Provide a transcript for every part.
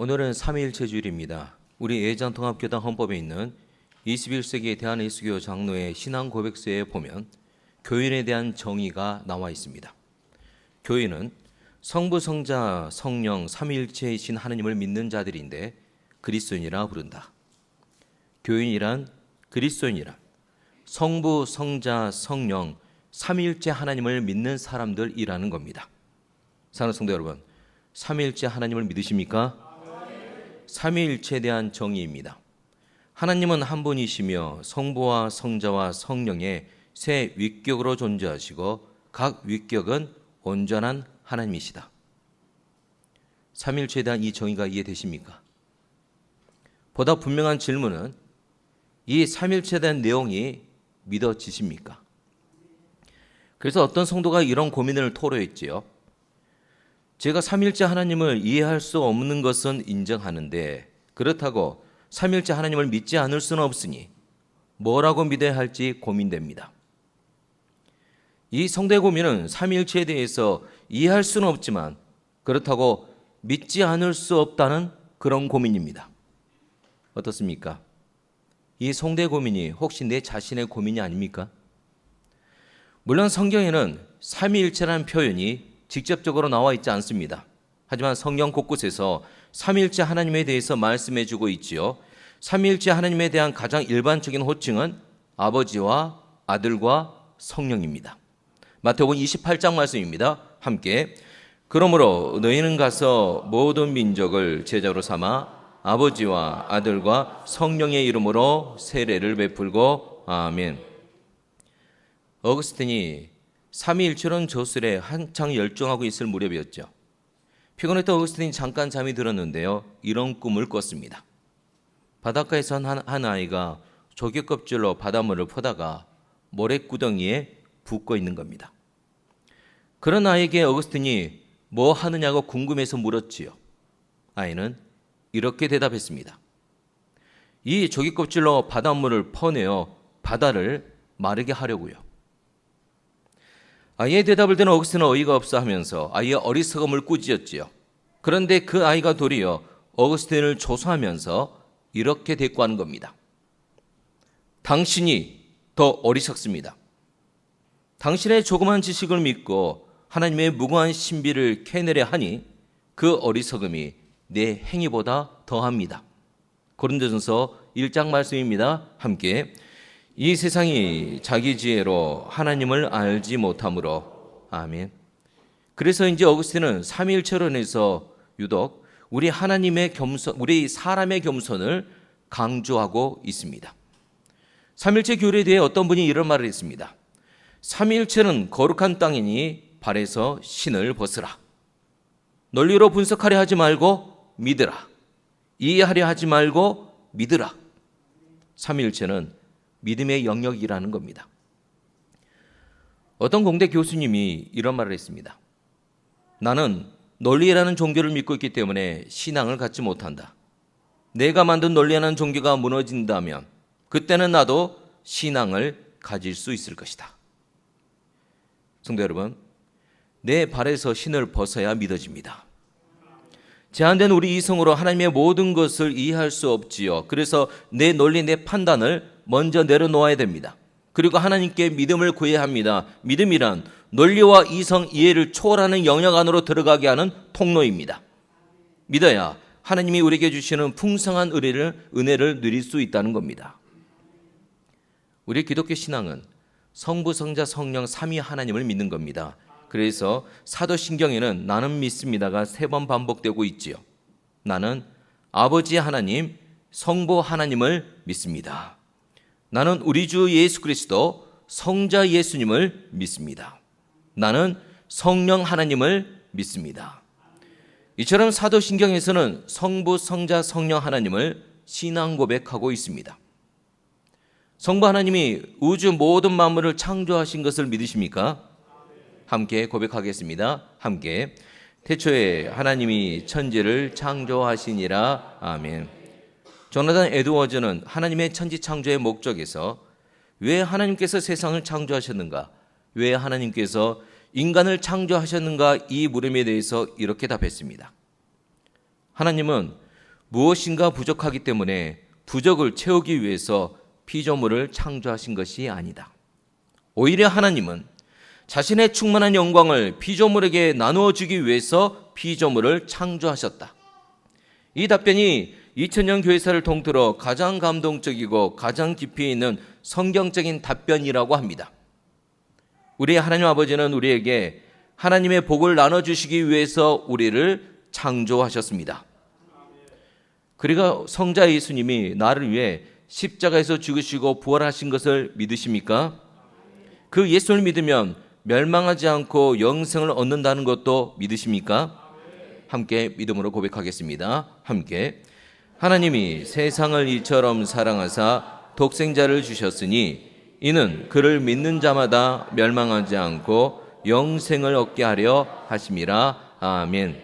오늘은 삼위일체 주일입니다. 우리 예전통합교단 헌법에 있는 21세기 대한예수교 장로의 신앙 고백서에 보면 교인에 대한 정의가 나와 있습니다. 교인은 성부, 성자, 성령 삼위일체이신 하느님을 믿는 자들인데 그리스도인이라 부른다. 교인이란 그리스도인이란 성부, 성자, 성령 삼위일체 하나님을 믿는 사람들이라는 겁니다. 사랑하는 성도 여러분, 삼위일체 하나님을 믿으십니까? 삼위일체에 대한 정의입니다. 하나님은 한 분이시며 성부와 성자와 성령의 세 위격으로 존재하시고 각 위격은 온전한 하나님이시다. 삼위일체에 대한 이 정의가 이해되십니까? 보다 분명한 질문은 이 삼위일체에 대한 내용이 믿어지십니까? 그래서 어떤 성도가 이런 고민을 토로했지요. 제가 삼위일체 하나님을 이해할 수 없는 것은 인정하는데 그렇다고 삼위일체 하나님을 믿지 않을 수는 없으니 뭐라고 믿어야 할지 고민됩니다. 이 성도의 고민은 삼위일체에 대해서 이해할 수는 없지만 그렇다고 믿지 않을 수 없다는 그런 고민입니다. 어떻습니까? 이 성도의 고민이 혹시 내 자신의 고민이 아닙니까? 물론 성경에는 삼위일체라는 표현이 직접적으로 나와 있지 않습니다. 하지만 성경 곳곳에서 삼위일체 하나님에 대해서 말씀해 주고 있지요. 삼위일체 하나님에 대한 가장 일반적인 호칭은 아버지와 아들과 성령입니다. 마태복음 28장 말씀입니다. 함께 그러므로 너희는 가서 모든 민족을 제자로 삼아 아버지와 아들과 성령의 이름으로 세례를 베풀고 아멘. 어거스틴이 삼위일체론 저술에 한창 열중하고 있을 무렵이었죠. 피곤했던 어거스틴이 잠깐 잠이 들었는데요. 이런 꿈을 꿨습니다. 바닷가에서 한 아이가 조개 껍질로 바닷물을 퍼다가 모래구덩이에 붓고 있는 겁니다. 그런 아이에게 어거스틴이 뭐 하느냐고 궁금해서 물었지요. 아이는 이렇게 대답했습니다. 이 조개 껍질로 바닷물을 퍼내어 바다를 마르게 하려고요. 아이의 대답을 듣는 어거스틴은 어이가 없어 하면서 아이의 어리석음을 꾸짖었지요. 그런데 그 아이가 도리어 어거스틴을 조소하면서 이렇게 대꾸하는 겁니다. 당신이 더 어리석습니다. 당신의 조그만 지식을 믿고 하나님의 무궁한 신비를 캐내려 하니 그 어리석음이 내 행위보다 더합니다. 고린도전서 1장 말씀입니다. 함께 이 세상이 자기 지혜로 하나님을 알지 못하므로 아멘. 그래서 이제 어거스틴은 삼위일체론에서 유독 우리 사람의 겸손을 강조하고 있습니다. 삼위일체 교리에 대해 어떤 분이 이런 말을 했습니다. 삼위일체는 거룩한 땅이니 발에서 신을 벗으라. 논리로 분석하려 하지 말고 믿으라. 이해하려 하지 말고 믿으라. 삼위일체는 믿음의 영역이라는 겁니다. 어떤 공대 교수님이 이런 말을 했습니다. 나는 논리라는 종교를 믿고 있기 때문에 신앙을 갖지 못한다. 내가 만든 논리라는 종교가 무너진다면 그때는 나도 신앙을 가질 수 있을 것이다. 성도 여러분, 내 발에서 신을 벗어야 믿어집니다. 제한된 우리 이성으로 하나님의 모든 것을 이해할 수 없지요. 그래서 내 논리, 내 판단을 먼저 내려놓아야 됩니다. 그리고 하나님께 믿음을 구해야 합니다. 믿음이란 논리와 이성 이해를 초월하는 영역 안으로 들어가게 하는 통로입니다. 믿어야 하나님이 우리에게 주시는 풍성한 은혜를 누릴 수 있다는 겁니다. 우리 기독교 신앙은 성부, 성자, 성령 삼위 하나님을 믿는 겁니다. 그래서 사도신경에는 나는 믿습니다가 3번 반복되고 있지요. 나는 아버지 하나님, 성부 하나님을 믿습니다. 나는 우리 주 예수 그리스도 성자 예수님을 믿습니다. 나는 성령 하나님을 믿습니다. 이처럼 사도신경에서는 성부, 성자, 성령 하나님을 신앙 고백하고 있습니다. 성부 하나님이 우주 모든 만물을 창조하신 것을 믿으십니까? 함께 고백하겠습니다. 함께 태초에 하나님이 천지를 창조하시니라. 아멘. 조나단 에드워즈는 하나님의 천지 창조의 목적에서 왜 하나님께서 세상을 창조하셨는가, 왜 하나님께서 인간을 창조하셨는가 이 물음에 대해서 이렇게 답했습니다. 하나님은 무엇인가 부족하기 때문에 부족을 채우기 위해서 피조물을 창조하신 것이 아니다. 오히려 하나님은 자신의 충만한 영광을 피조물에게 나누어 주기 위해서 피조물을 창조하셨다. 이 답변이 2000년 교회사를 통틀어 가장 감동적이고 가장 깊이 있는 성경적인 답변이라고 합니다. 우리의 하나님 아버지는 우리에게 하나님의 복을 나눠주시기 위해서 우리를 창조하셨습니다. 그리고 성자 예수님이 나를 위해 십자가에서 죽으시고 부활하신 것을 믿으십니까? 그 예수를 믿으면 멸망하지 않고 영생을 얻는다는 것도 믿으십니까? 함께 믿음으로 고백하겠습니다. 함께. 하나님이 세상을 이처럼 사랑하사 독생자를 주셨으니 이는 그를 믿는 자마다 멸망하지 않고 영생을 얻게 하려 하심이라. 아멘.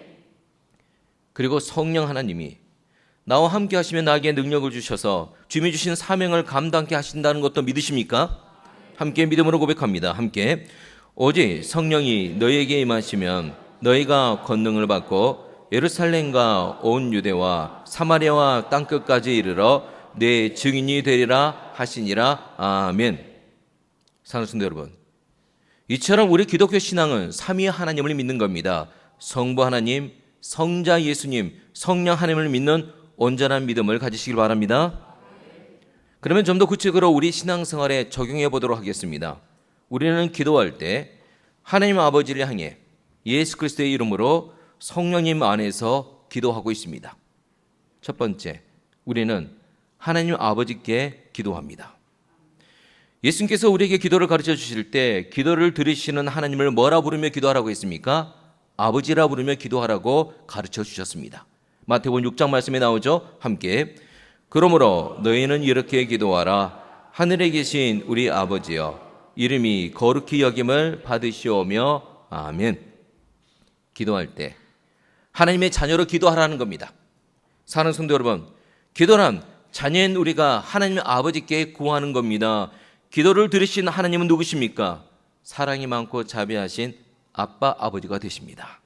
그리고 성령 하나님이 나와 함께 하시면 나에게 능력을 주셔서 주님이 주신 사명을 감당케 하신다는 것도 믿으십니까? 함께 믿음으로 고백합니다. 함께. 오직 성령이 너희에게 임하시면 너희가 권능을 받고 예루살렘과 온 유대와 사마리아와 땅끝까지 이르러 내 증인이 되리라 하시니라. 아멘. 사랑하는 성도 여러분, 이처럼 우리 기독교 신앙은 삼위 하나님을 믿는 겁니다. 성부 하나님, 성자 예수님, 성령 하나님을 믿는 온전한 믿음을 가지시길 바랍니다. 그러면 좀 더 구체적으로 우리 신앙생활에 적용해 보도록 하겠습니다. 우리는 기도할 때 하나님 아버지를 향해 예수 그리스도의 이름으로 성령님 안에서 기도하고 있습니다. 첫 번째, 우리는 하나님 아버지께 기도합니다. 예수님께서 우리에게 기도를 가르쳐 주실 때 기도를 들으시는 하나님을 뭐라 부르며 기도하라고 했습니까? 아버지라 부르며 기도하라고 가르쳐 주셨습니다. 마태복음 6장 말씀에 나오죠. 함께. 그러므로 너희는 이렇게 기도하라. 하늘에 계신 우리 아버지여, 이름이 거룩히 여김을 받으시오며. 아멘. 기도할 때 하나님의 자녀로 기도하라는 겁니다. 사랑하는 성도 여러분, 기도란 자녀인 우리가 하나님 아버지께 구하는 겁니다. 기도를 들으신 하나님은 누구십니까? 사랑이 많고 자비하신 아빠 아버지가 되십니다.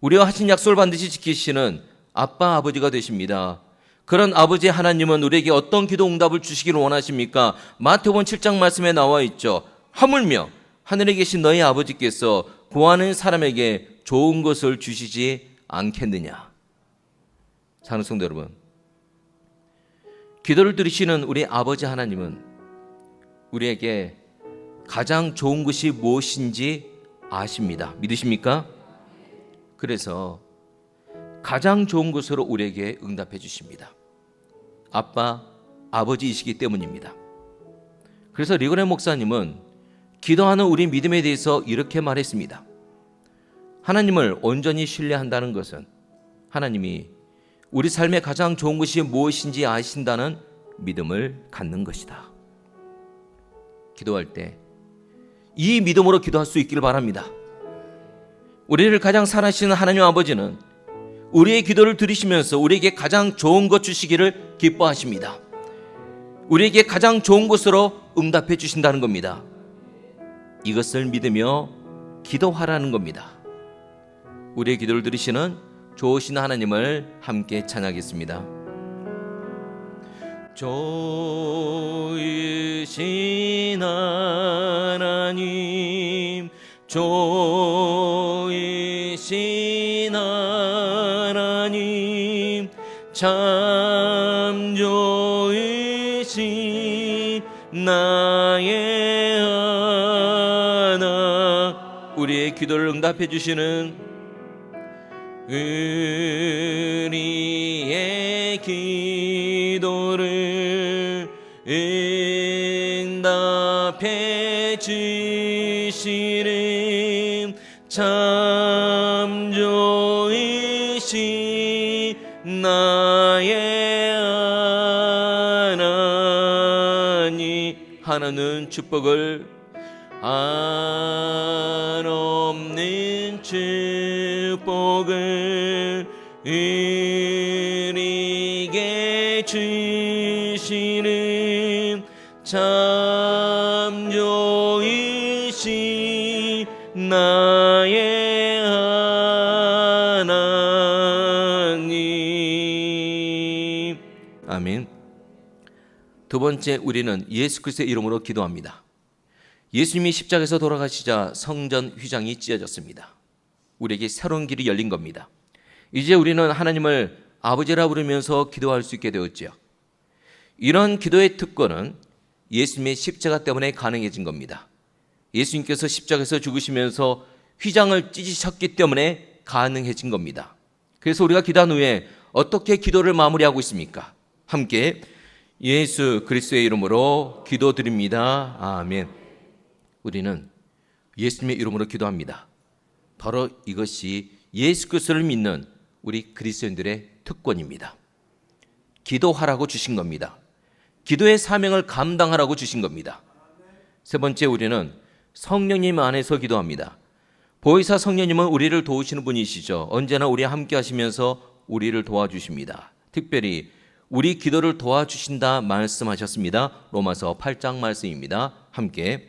우리와 하신 약속을 반드시 지키시는 아빠 아버지가 되십니다. 그런 아버지 하나님은 우리에게 어떤 기도 응답을 주시기를 원하십니까? 마태복음 7장 말씀에 나와 있죠. 하물며 하늘에 계신 너희 아버지께서 구하는 사람에게 좋은 것을 주시지 않겠느냐. 사랑하는 성도 여러분, 기도를 들으시는 우리 아버지 하나님은 우리에게 가장 좋은 것이 무엇인지 아십니다. 믿으십니까? 그래서 가장 좋은 것으로 우리에게 응답해 주십니다. 아빠, 아버지이시기 때문입니다. 그래서 리그레 목사님은 기도하는 우리 믿음에 대해서 이렇게 말했습니다. 하나님을 온전히 신뢰한다는 것은 하나님이 우리 삶에 가장 좋은 것이 무엇인지 아신다는 믿음을 갖는 것이다. 기도할 때 이 믿음으로 기도할 수 있기를 바랍니다. 우리를 가장 사랑하시는 하나님 아버지는 우리의 기도를 들으시면서 우리에게 가장 좋은 것 주시기를 기뻐하십니다. 우리에게 가장 좋은 것으로 응답해 주신다는 겁니다. 이것을 믿으며 기도하라는 겁니다. 우리의 기도를 들으시는 좋으신 하나님을 함께 찬양하겠습니다. 좋으신 하나님, 좋으신 하나님, 참 좋으신 나의 하나. 우리의 기도를 응답해 주시는 우리의 기도를 응답해 주시는 참 좋으신 나의 하나님. 하나는 축복을, 한없는 축복을 우리에게 주시는 참 좋으신 나의 하나님. 두 번째, 우리는 예수 그리스도의 이름으로 기도합니다. 예수님이 십자가에서 돌아가시자 성전 휘장이 찢어졌습니다. 우리에게 새로운 길이 열린 겁니다. 이제 우리는 하나님을 아버지라 부르면서 기도할 수 있게 되었죠. 이런 기도의 특권은 예수님의 십자가 때문에 가능해진 겁니다. 예수님께서 십자가에서 죽으시면서 휘장을 찢으셨기 때문에 가능해진 겁니다. 그래서 우리가 기도한 후에 어떻게 기도를 마무리하고 있습니까? 함께 예수 그리스도의 이름으로 기도드립니다. 아멘. 우리는 예수님의 이름으로 기도합니다. 바로 이것이 예수 그리스도를 믿는 우리 그리스도인들의 특권입니다. 기도하라고 주신 겁니다. 기도의 사명을 감당하라고 주신 겁니다. 세 번째, 우리는 성령님 안에서 기도합니다. 보혜사 성령님은 우리를 도우시는 분이시죠. 언제나 우리와 함께 하시면서 우리를 도와주십니다. 특별히 우리 기도를 도와주신다 말씀하셨습니다. 로마서 8장 말씀입니다. 함께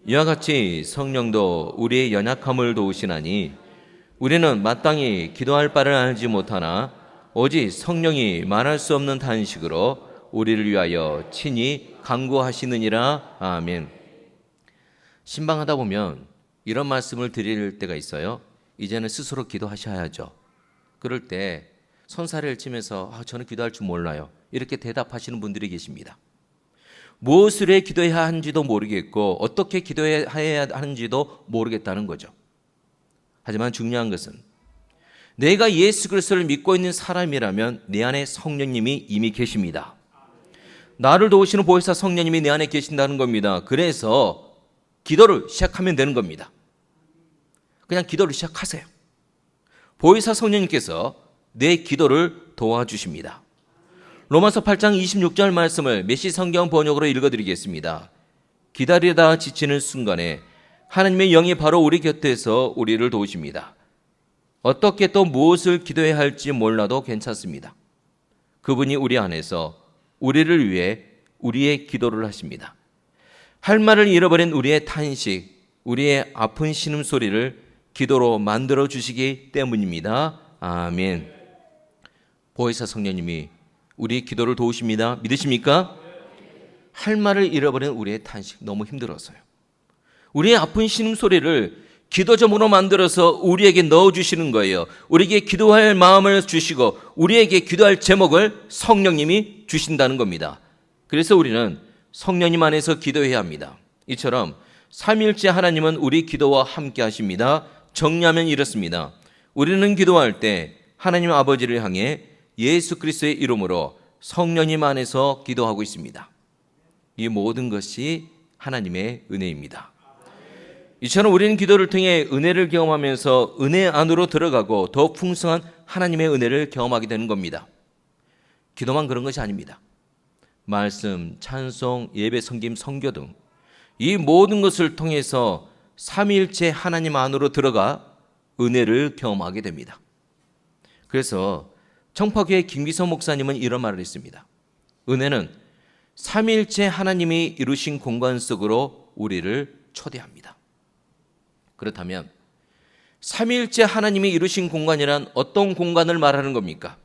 이와 같이 성령도 우리의 연약함을 도우시나니 우리는 마땅히 기도할 바를 알지 못하나 오직 성령이 말할 수 없는 탄식으로 우리를 위하여 친히 간구하시느니라. 아멘. 신방하다 보면 이런 말씀을 드릴 때가 있어요. 이제는 스스로 기도하셔야죠. 그럴 때 손사래를 치면서 저는 기도할 줄 몰라요, 이렇게 대답하시는 분들이 계십니다. 무엇을 해 기도해야 하는지도 모르겠고 어떻게 기도해야 하는지도 모르겠다는 거죠. 하지만 중요한 것은 내가 예수 그리스도를 믿고 있는 사람이라면 내 안에 성령님이 이미 계십니다. 나를 도우시는 보혜사 성령님이 내 안에 계신다는 겁니다. 그래서 기도를 시작하면 되는 겁니다. 그냥 기도를 시작하세요. 보혜사 성령님께서 내 기도를 도와주십니다. 로마서 8장 26절 말씀을 메시 성경 번역으로 읽어드리겠습니다. 기다리다 지치는 순간에 하나님의 영이 바로 우리 곁에서 우리를 도우십니다. 어떻게 또 무엇을 기도해야 할지 몰라도 괜찮습니다. 그분이 우리 안에서 우리를 위해 우리의 기도를 하십니다. 할 말을 잃어버린 우리의 탄식, 우리의 아픈 신음소리를 기도로 만들어 주시기 때문입니다. 아멘. 보혜사 성령님이 우리의 기도를 도우십니다. 믿으십니까? 할 말을 잃어버린 우리의 탄식, 너무 힘들어서요. 우리의 아픈 신음소리를 기도점으로 만들어서 우리에게 넣어주시는 거예요. 우리에게 기도할 마음을 주시고 우리에게 기도할 제목을 성령님이 주신다는 겁니다. 그래서 우리는 성령님 안에서 기도해야 합니다. 이처럼 삼위일체 하나님은 우리 기도와 함께 하십니다. 정리하면 이렇습니다. 우리는 기도할 때 하나님 아버지를 향해 예수 그리스도의 이름으로 성령님 안에서 기도하고 있습니다. 이 모든 것이 하나님의 은혜입니다. 이처럼 우리는 기도를 통해 은혜를 경험하면서 은혜 안으로 들어가고 더 풍성한 하나님의 은혜를 경험하게 되는 겁니다. 기도만 그런 것이 아닙니다. 말씀, 찬송, 예배, 성김, 선교 등 이 모든 것을 통해서 삼위일체 하나님 안으로 들어가 은혜를 경험하게 됩니다. 그래서 청파교회 김기성 목사님은 이런 말을 했습니다. 은혜는 삼위일체 하나님이 이루신 공간 속으로 우리를 초대합니다. 그렇다면 삼위일체 하나님이 이루신 공간이란 어떤 공간을 말하는 겁니까?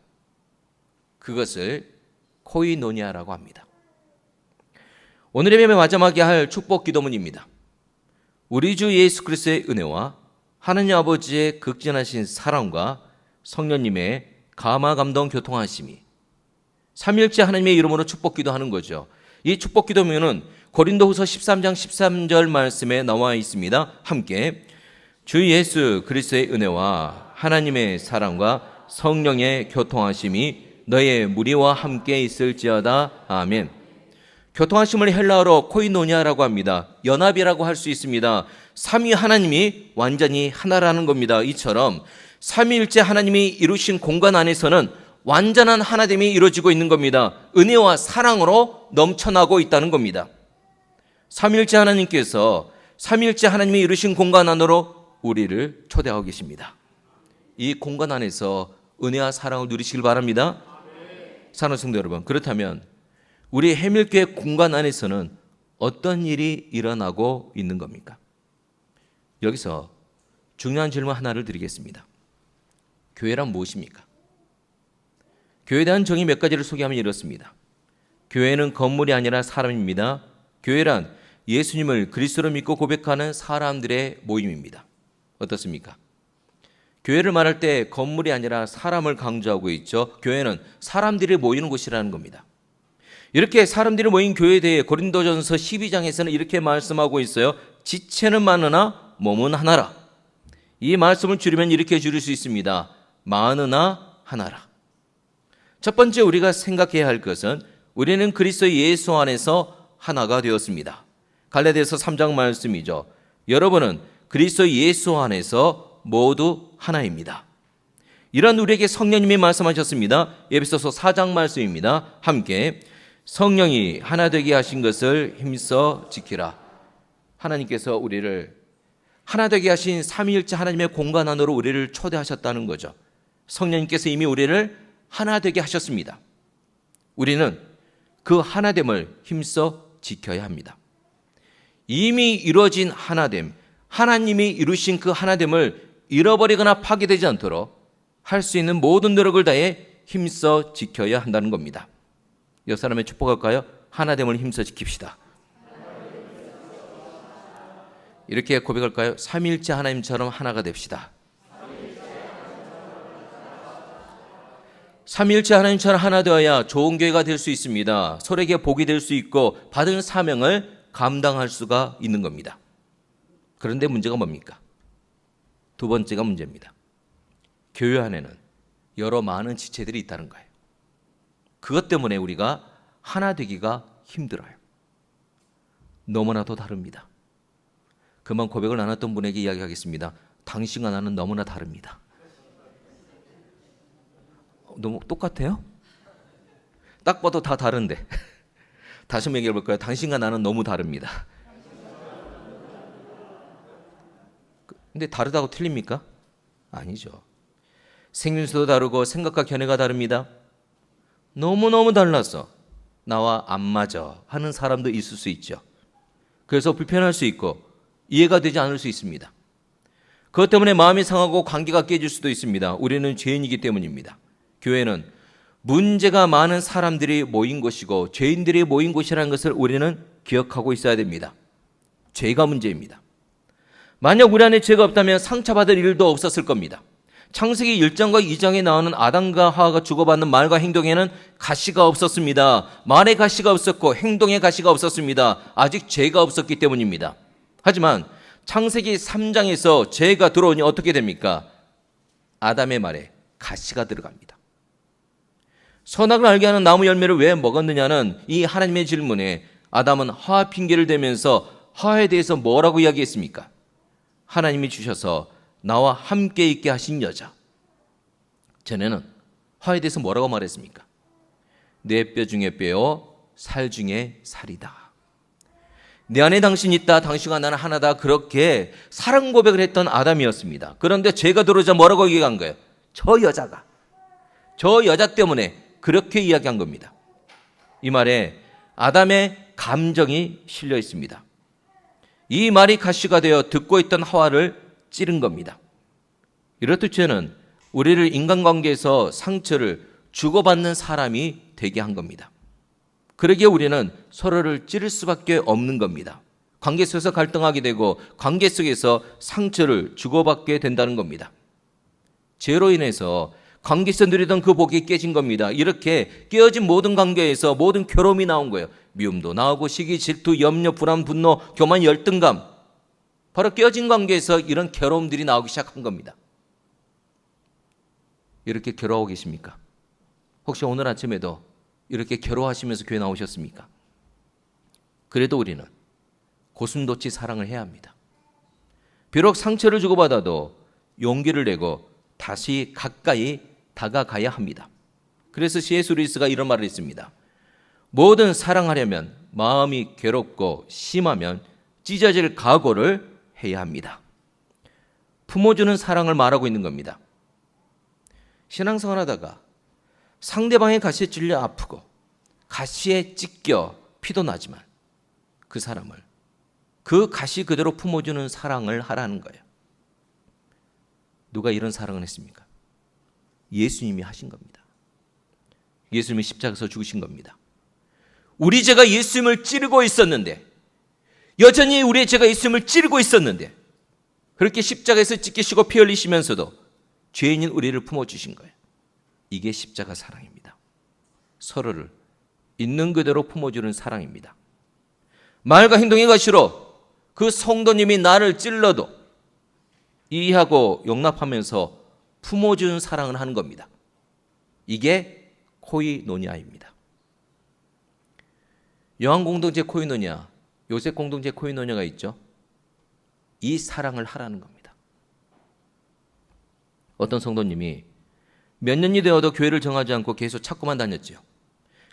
그것을 코이노니아라고 합니다. 오늘의 예배 마지막에 할 축복 기도문입니다. 우리 주 예수 그리스도의 은혜와 하나님 아버지의 극진하신 사랑과 성령님의 감화 감동 교통하심이 삼위일체 하나님의 이름으로 축복 기도하는 거죠. 이 축복 기도문은 고린도후서 13장 13절 말씀에 나와 있습니다. 함께 주 예수 그리스도의 은혜와 하나님의 사랑과 성령의 교통하심이 너의 무리와 함께 있을지어다. 아멘. 교통하심을 헬라어로 코이노니아라고 합니다. 연합이라고 할 수 있습니다. 삼위 하나님이 완전히 하나라는 겁니다. 이처럼 삼위일체 하나님이 이루신 공간 안에서는 완전한 하나됨이 이루어지고 있는 겁니다. 은혜와 사랑으로 넘쳐나고 있다는 겁니다. 삼위일체 하나님께서 삼위일체 하나님이 이루신 공간 안으로 우리를 초대하고 계십니다. 이 공간 안에서 은혜와 사랑을 누리시길 바랍니다. 사랑하는 성도 여러분, 그렇다면 우리 해밀교회 공간 안에서는 어떤 일이 일어나고 있는 겁니까? 여기서 중요한 질문 하나를 드리겠습니다. 교회란 무엇입니까? 교회에 대한 정의 몇 가지를 소개하면 이렇습니다. 교회는 건물이 아니라 사람입니다. 교회란 예수님을 그리스도로 믿고 고백하는 사람들의 모임입니다. 어떻습니까? 교회를 말할 때 건물이 아니라 사람을 강조하고 있죠. 교회는 사람들이 모이는 곳이라는 겁니다. 이렇게 사람들이 모인 교회에 대해 고린도전서 12장에서는 이렇게 말씀하고 있어요. 지체는 많으나 몸은 하나라. 이 말씀을 줄이면 이렇게 줄일 수 있습니다. 많으나 하나라. 첫 번째 우리가 생각해야 할 것은 우리는 그리스도 예수 안에서 하나가 되었습니다. 갈라디아서 3장 말씀이죠. 여러분은 그리스도 예수 안에서 모두 하나입니다. 이런 우리에게 성령님이 말씀하셨습니다. 에베소서 4장 말씀입니다. 함께 성령이 하나 되게 하신 것을 힘써 지키라. 하나님께서 우리를 하나 되게 하신 삼위일체 하나님의 공간 안으로 우리를 초대하셨다는 거죠. 성령님께서 이미 우리를 하나 되게 하셨습니다. 우리는 그 하나됨을 힘써 지켜야 합니다. 이미 이루어진 하나됨, 하나님이 이루신 그 하나됨을 잃어버리거나 파괴되지 않도록 할 수 있는 모든 노력을 다해 힘써 지켜야 한다는 겁니다. 옆 사람의 축복할까요? 하나됨을 힘써 지킵시다. 이렇게 고백할까요? 삼위일체 하나님처럼 하나가 됩시다. 삼위일체 하나님처럼 하나 되어야 좋은 교회가 될 수 있습니다. 서로에게 복이 될 수 있고 받은 사명을 감당할 수가 있는 겁니다. 그런데 문제가 뭡니까? 두 번째가 문제입니다. 교회 안에는 여러 많은 지체들이 있다는 거예요. 그것 때문에 우리가 하나 되기가 힘들어요. 너무나도 다릅니다. 그만 고백을 나눴던 분에게 이야기하겠습니다. 당신과 나는 너무나 다릅니다. 너무 똑같아요? 딱 봐도 다 다른데. 다시 한번 얘기해 볼까요? 당신과 나는 너무 다릅니다. 근데 다르다고 틀립니까? 아니죠. 생김새도 다르고 생각과 견해가 다릅니다. 너무너무 달라서 나와 안 맞아 하는 사람도 있을 수 있죠. 그래서 불편할 수 있고 이해가 되지 않을 수 있습니다. 그것 때문에 마음이 상하고 관계가 깨질 수도 있습니다. 우리는 죄인이기 때문입니다. 교회는 문제가 많은 사람들이 모인 곳이고 죄인들이 모인 곳이라는 것을 우리는 기억하고 있어야 됩니다. 죄가 문제입니다. 만약 우리 안에 죄가 없다면 상처받을 일도 없었을 겁니다. 창세기 1장과 2장에 나오는 아담과 하와가 주고받는 말과 행동에는 가시가 없었습니다. 말에 가시가 없었고 행동에 가시가 없었습니다. 아직 죄가 없었기 때문입니다. 하지만 창세기 3장에서 죄가 들어오니 어떻게 됩니까? 아담의 말에 가시가 들어갑니다. 선악을 알게 하는 나무 열매를 왜 먹었느냐는 이 하나님의 질문에 아담은 하와 핑계를 대면서 하와에 대해서 뭐라고 이야기했습니까? 하나님이 주셔서 나와 함께 있게 하신 여자. 전에는 하와에 대해서 뭐라고 말했습니까? 내 뼈 중에 뼈요 살 중에 살이다. 내 안에 당신이 있다. 당신과 나는 하나다. 그렇게 사랑 고백을 했던 아담이었습니다. 그런데 죄가 들어오자 뭐라고 얘기한 거예요? 저 여자 때문에 그렇게 이야기한 겁니다. 이 말에 아담의 감정이 실려 있습니다. 이 말이 가시가 되어 듣고 있던 하와를 찌른 겁니다. 이렇듯 죄는 우리를 인간관계에서 상처를 주고받는 사람이 되게 한 겁니다. 그러기에 우리는 서로를 찌를 수밖에 없는 겁니다. 관계 속에서 갈등하게 되고 관계 속에서 상처를 주고받게 된다는 겁니다. 죄로 인해서 관계에서 누리던 그 복이 깨진 겁니다. 이렇게 깨어진 모든 관계에서 모든 괴로움이 나온 거예요. 미움도 나오고 시기, 질투, 염려, 불안, 분노, 교만, 열등감. 바로 깨어진 관계에서 이런 괴로움들이 나오기 시작한 겁니다. 이렇게 괴로워하고 계십니까? 혹시 오늘 아침에도 이렇게 괴로워하시면서 교회 나오셨습니까? 그래도 우리는 고슴도치 사랑을 해야 합니다. 비록 상처를 주고받아도 용기를 내고 다시 가까이 다가가야 합니다. 그래서 C.S. 루이스가 이런 말을 했습니다. 뭐든 사랑하려면 마음이 괴롭고 심하면 찢어질 각오를 해야 합니다. 품어주는 사랑을 말하고 있는 겁니다. 신앙생활 하다가 상대방의 가시에 찔려 아프고 가시에 찢겨 피도 나지만 그 사람을 그 가시 그대로 품어주는 사랑을 하라는 거예요. 누가 이런 사랑을 했습니까? 예수님이 하신 겁니다. 예수님이 십자가에서 죽으신 겁니다. 우리 죄가 예수님을 찌르고 있었는데, 여전히 우리의 죄가 예수님을 찌르고 있었는데, 그렇게 십자가에서 찢기시고 피 흘리시면서도 죄인인 우리를 품어주신 거예요. 이게 십자가 사랑입니다. 서로를 있는 그대로 품어주는 사랑입니다. 말과 행동의 가시로 그 성도님이 나를 찔러도 이해하고 용납하면서 품어주는 사랑을 하는 겁니다. 이게 코이노니아입니다. 요한 공동체 코이노니아, 요셉 공동체 코이노니아가 있죠. 이 사랑을 하라는 겁니다. 어떤 성도님이 몇 년이 되어도 교회를 정하지 않고 계속 찾고만 다녔죠.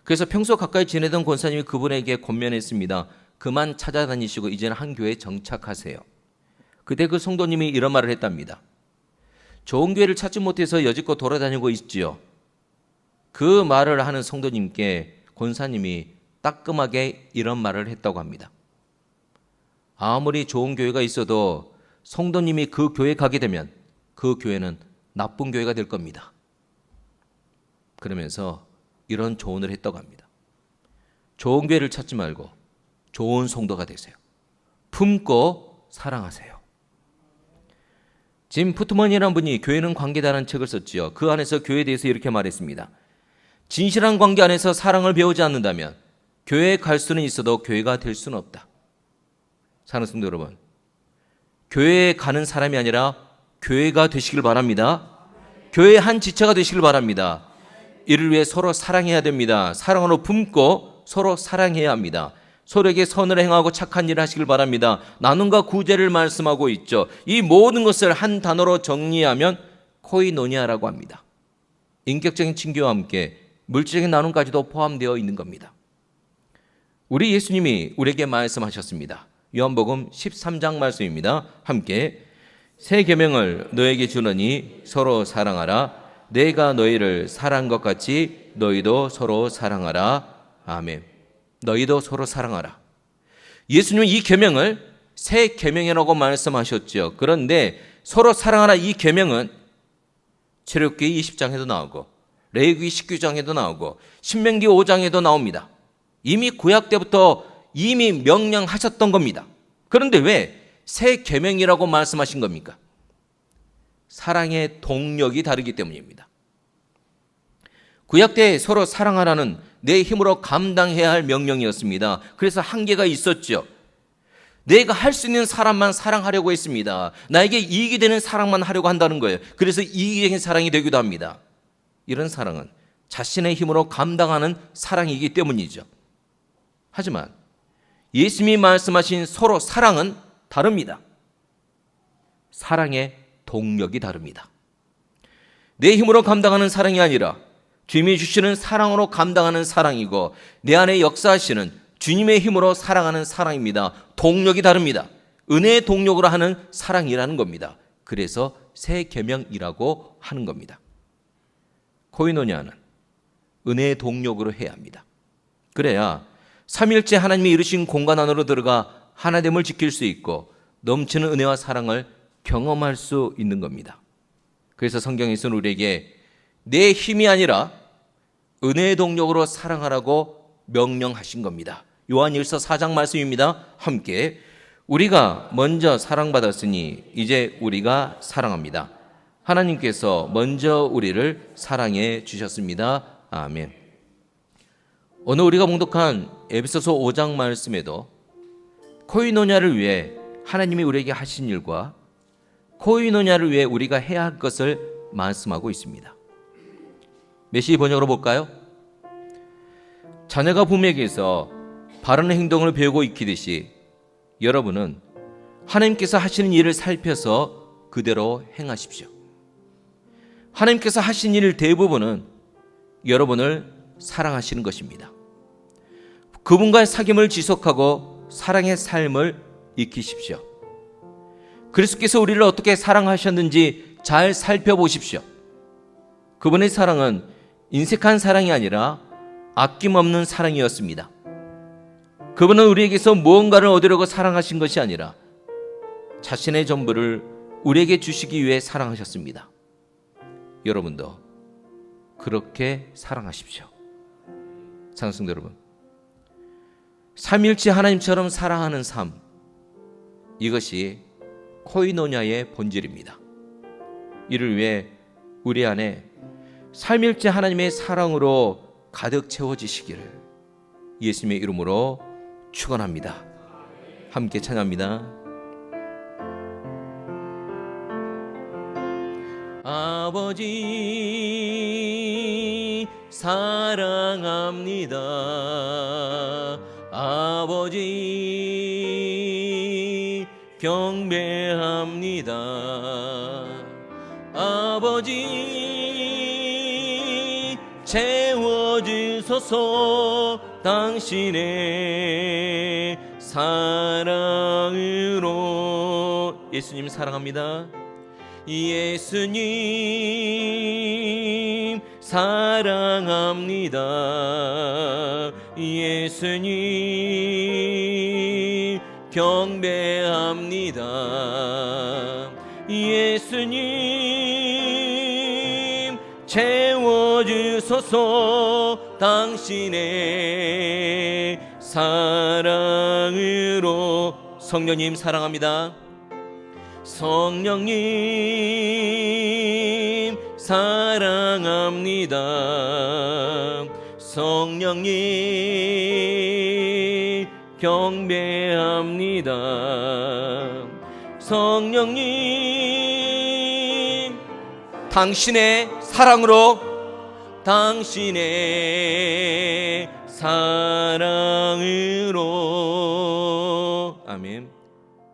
그래서 평소 가까이 지내던 권사님이 그분에게 권면했습니다. 그만 찾아다니시고 이제는 한 교회에 정착하세요. 그때 그 성도님이 이런 말을 했답니다. 좋은 교회를 찾지 못해서 여지껏 돌아다니고 있지요. 그 말을 하는 성도님께 권사님이 따끔하게 이런 말을 했다고 합니다. 아무리 좋은 교회가 있어도 성도님이 그 교회에 가게 되면 그 교회는 나쁜 교회가 될 겁니다. 그러면서 이런 조언을 했다고 합니다. 좋은 교회를 찾지 말고 좋은 성도가 되세요. 품고 사랑하세요. 짐 푸트먼이라는 분이 교회는 관계다라는 책을 썼지요. 그 안에서 교회에 대해서 이렇게 말했습니다. 진실한 관계 안에서 사랑을 배우지 않는다면 교회에 갈 수는 있어도 교회가 될 수는 없다. 사랑하는 성도 여러분, 교회에 가는 사람이 아니라 교회가 되시길 바랍니다. 교회의 한 지체가 되시길 바랍니다. 이를 위해 서로 사랑해야 됩니다. 사랑으로 품고 서로 사랑해야 합니다. 서로에게 선을 행하고 착한 일을 하시길 바랍니다. 나눔과 구제를 말씀하고 있죠. 이 모든 것을 한 단어로 정리하면 코이노니아라고 합니다. 인격적인 친교와 함께 물질적인 나눔까지도 포함되어 있는 겁니다. 우리 예수님이 우리에게 말씀하셨습니다. 요한복음 13장 말씀입니다. 함께 새 계명을 너에게 주노니 서로 사랑하라. 내가 너희를 사랑한 것 같이 너희도 서로 사랑하라. 아멘. 너희도 서로 사랑하라. 예수님은 이 계명을 새 계명이라고 말씀하셨죠. 그런데 서로 사랑하라 이 계명은 출애굽기 20장에도 나오고 레위기 19장에도 나오고 신명기 5장에도 나옵니다. 이미 구약 때부터 이미 명령하셨던 겁니다. 그런데 왜 새 계명이라고 말씀하신 겁니까? 사랑의 동력이 다르기 때문입니다. 구약 때 서로 사랑하라는 내 힘으로 감당해야 할 명령이었습니다. 그래서 한계가 있었죠. 내가 할 수 있는 사람만 사랑하려고 했습니다. 나에게 이익이 되는 사랑만 하려고 한다는 거예요. 그래서 이기적인 사랑이 되기도 합니다. 이런 사랑은 자신의 힘으로 감당하는 사랑이기 때문이죠. 하지만 예수님이 말씀하신 서로 사랑은 다릅니다. 사랑의 동력이 다릅니다. 내 힘으로 감당하는 사랑이 아니라 주님이 주시는 사랑으로 감당하는 사랑이고 내 안에 역사하시는 주님의 힘으로 사랑하는 사랑입니다. 동력이 다릅니다. 은혜의 동력으로 하는 사랑이라는 겁니다. 그래서 새 계명이라고 하는 겁니다. 코이노니아는 은혜의 동력으로 해야 합니다. 그래야 삼일째 하나님이 이루신 공간 안으로 들어가 하나됨을 지킬 수 있고 넘치는 은혜와 사랑을 경험할 수 있는 겁니다. 그래서 성경에서는 우리에게 내 힘이 아니라 은혜의 동력으로 사랑하라고 명령하신 겁니다. 요한일서 4장 말씀입니다. 함께 우리가 먼저 사랑받았으니 이제 우리가 사랑합니다. 하나님께서 먼저 우리를 사랑해 주셨습니다. 아멘. 오늘 우리가 봉독한 에베소서 5장 말씀에도 코이노니아를 위해 하나님이 우리에게 하신 일과 코이노니아를 위해 우리가 해야 할 것을 말씀하고 있습니다. 메시지 번역으로 볼까요? 자녀가 부모에게서 바른 행동을 배우고 익히듯이 여러분은 하나님께서 하시는 일을 살펴서 그대로 행하십시오. 하나님께서 하신 일 대부분은 여러분을 사랑하시는 것입니다. 그분과의 사귐을 지속하고 사랑의 삶을 익히십시오. 그리스도께서 우리를 어떻게 사랑하셨는지 잘 살펴보십시오. 그분의 사랑은 인색한 사랑이 아니라 아낌없는 사랑이었습니다. 그분은 우리에게서 무언가를 얻으려고 사랑하신 것이 아니라 자신의 전부를 우리에게 주시기 위해 사랑하셨습니다. 여러분도 그렇게 사랑하십시오. 사랑하는 성도 여러분, 삼일체 하나님처럼 사랑하는 삶, 이것이 코이노냐의 본질입니다. 이를 위해 우리 안에 삼일체 하나님의 사랑으로 가득 채워지시기를 예수님의 이름으로 축원합니다. 함께 찬양합니다. 아버지 사랑합니다. 아버지 경배합니다. 아버지 채워주소서 당신의 사랑으로. 예수님 사랑합니다. 예수님 사랑합니다. 예수님 경배합니다. 예수님 채워주소서 당신의 사랑으로. 성령님 사랑합니다. 성령님 사랑합니다. 성령님 경배합니다. 성령님 당신의 사랑으로, 당신의 사랑으로. 아멘.